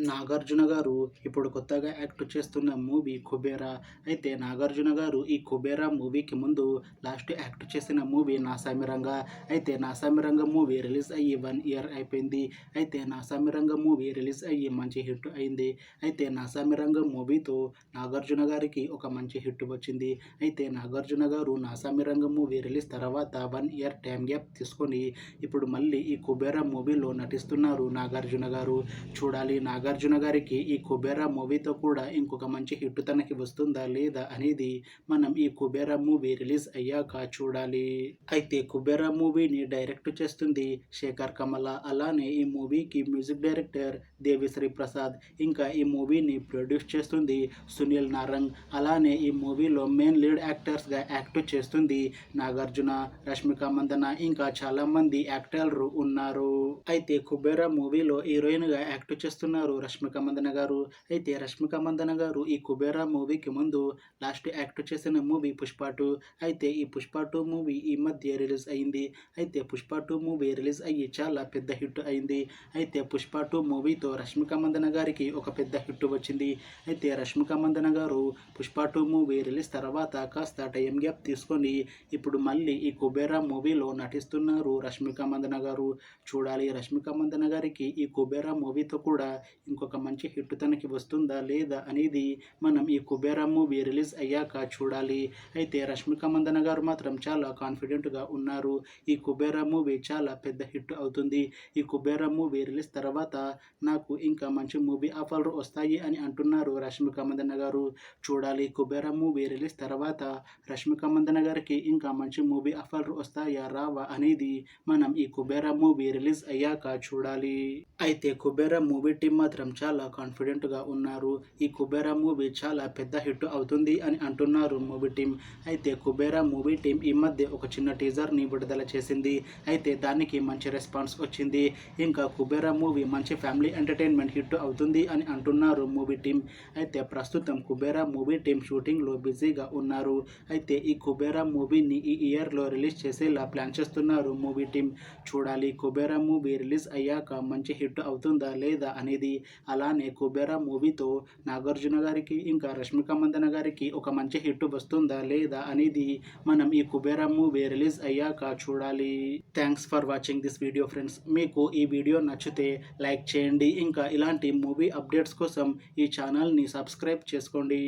నాగార్జున గారు ఇప్పుడు కొత్తగా యాక్ట్ చేస్తున్న మూవీ 'కుబేరా'. అయితే నాగార్జున గారు ఈ 'కుబేరా' మూవీకి ముందు లాస్ట్ యాక్ట్ చేసిన మూవీ 'నాసామిరంగా'. అయితే 'నాసామిరంగా' మూవీ రిలీజ్ అయ్యి 1 ఇయర్ అయిపోయింది. అయితే 'నాసామిరంగా' మూవీ రిలీజ్ అయ్యి మంచి హిట్ అయింది. అయితే 'నాసామిరంగా' మూవీతో నాగార్జున గారికి ఒక మంచి హిట్ వచ్చింది. అయితే నాగార్జున గారు 'నాసామిరంగా' మూవీ రిలీజ్ తర్వాత 1 ఇయర్ టైం గ్యాప్ తీసుకొని ఇప్పుడు మళ్ళీ ఈ 'కుబేరా' మూవీలో నటిస్తున్నారు నాగార్జున గారు. చూడాలి నాగార్జున గారికి ఈ 'కుబేరా' మూవీతో కూడా ఇంకొక మంచి హిట్ తనకి వస్తుందా లేదా అనేది మనం ఈ 'కుబేరా' మూవీ రిలీజ్ అయ్యాక చూడాలి. అయితే 'కుబేరా' మూవీని డైరెక్ట్ చేస్తుంది శేఖర్ కమల. అలానే ఈ మూవీకి మ్యూజిక్ డైరెక్టర్ దేవిశ్రీ ప్రసాద్. ఇంకా ఈ మూవీని ప్రొడ్యూస్ చేస్తుంది సునీల్ నారంగ్. అలానే ఈ మూవీలో మెయిన్ లీడ్ యాక్టర్స్గా యాక్ట్ చేస్తుంది నాగార్జున, రష్మిక మందన, ఇంకా చాలామంది యాక్టర్లు ఉన్నారు. అయితే 'కుబేరా' మూవీలో హీరోయిన్గా యాక్ట్ చేస్తున్నారు రష్మిక మందన గారు. అయితే రష్మిక మందన గారు ఈ 'కుబేరా' మూవీకి ముందు లాస్ట్ యాక్ట్ చేసిన మూవీ 'పుష్ప 2'. అయితే ఈ 'పుష్ప 2' మూవీ ఈ మధ్య రిలీజ్ అయింది. అయితే 'పుష్ప 2' మూవీ రిలీజ్ అయ్యి చాలా పెద్ద హిట్ అయింది. అయితే 'పుష్ప 2' మూవీతో రష్మిక మందన గారికి ఒక పెద్ద హిట్ వచ్చింది. అయితే రష్మిక మందన గారు 'పుష్ప 2' మూవీ రిలీజ్ తర్వాత కాస్త టైం గ్యాప్ తీసుకొని ఇప్పుడు మళ్ళీ ఈ 'కుబేరా' మూవీలో నటిస్తున్నారు రష్మిక మందన గారు. చూడాలి రష్మిక మందన గారికి ఈ 'కుబేరా' మూవీతో కూడా ఇంకొక మంచి హిట్ తనకి వస్తుందా లేదా అనేది మనం ఈ 'కుబేరా' మూవీ రిలీజ్ అయ్యాక చూడాలి. అయితే రష్మిక మందన గారు మాత్రం చాలా కాన్ఫిడెంట్గా ఉన్నారు. ఈ 'కుబేరా' మూవీ చాలా పెద్ద హిట్ అవుతుంది. ఈ 'కుబేరా' మూవీ రిలీజ్ తర్వాత నాకు ఇంకా మంచి మూవీ ఆఫర్లు వస్తాయి అని అంటున్నారు రష్మిక మందన గారు. చూడాలి 'కుబేరా' మూవీ రిలీజ్ తర్వాత రష్మిక మందన గారికి ఇంకా మంచి మూవీ ఆఫర్లు వస్తాయా రావా అనేది మనం ఈ 'కుబేరా' మూవీ రిలీజ్ అయ్యాక చూడాలి. అయితే 'కుబేరా' మూవీ టీం మాత్రం చాలా కాన్ఫిడెంట్గా ఉన్నారు. ఈ 'కుబేరా' మూవీ చాలా పెద్ద హిట్ అవుతుంది అని అంటున్నారు మూవీ టీం. అయితే 'కుబేరా' మూవీ టీం ఈ మధ్య ఒక చిన్న టీజర్ని విడుదల చేసింది. అయితే దానికి మంచి రెస్పాన్స్ వచ్చింది. ఇంకా 'కుబేరా' మూవీ మంచి ఫ్యామిలీ ఎంటర్టైన్మెంట్ హిట్ అవుతుంది అని అంటున్నారు మూవీ టీం. అయితే ప్రస్తుతం 'కుబేరా' మూవీ టీం షూటింగ్లో బిజీగా ఉన్నారు. అయితే ఈ 'కుబేరా' మూవీని ఈ ఇయర్లో రిలీజ్ చేసేలా ప్లాన్ చేస్తున్నారు మూవీ టీం. చూడాలి 'కుబేరా' మూవీ రిలీజ్ అయ్యాక మంచి హిట్ అవుతుందా లేదా అనేది. అలానే 'కుబేరా' మూవీతో నాగార్జున గారికి ఇంకా రష్మిక మందన గారికి ఒక మంచి హిట్ వస్తుందా లేదా అనేది మనం ఈ 'కుబేరా' మూవీ రిలీజ్ అయ్యాక చూడాలి. Thanks for watching this video friends. మీకు ఈ వీడియో నచ్చితే లైక్ చేయండి. ఇంకా ఇలాంటి మూవీ అప్డేట్స్ కోసం ఈ ఛానల్ని సబ్స్క్రైబ్ చేసుకోండి.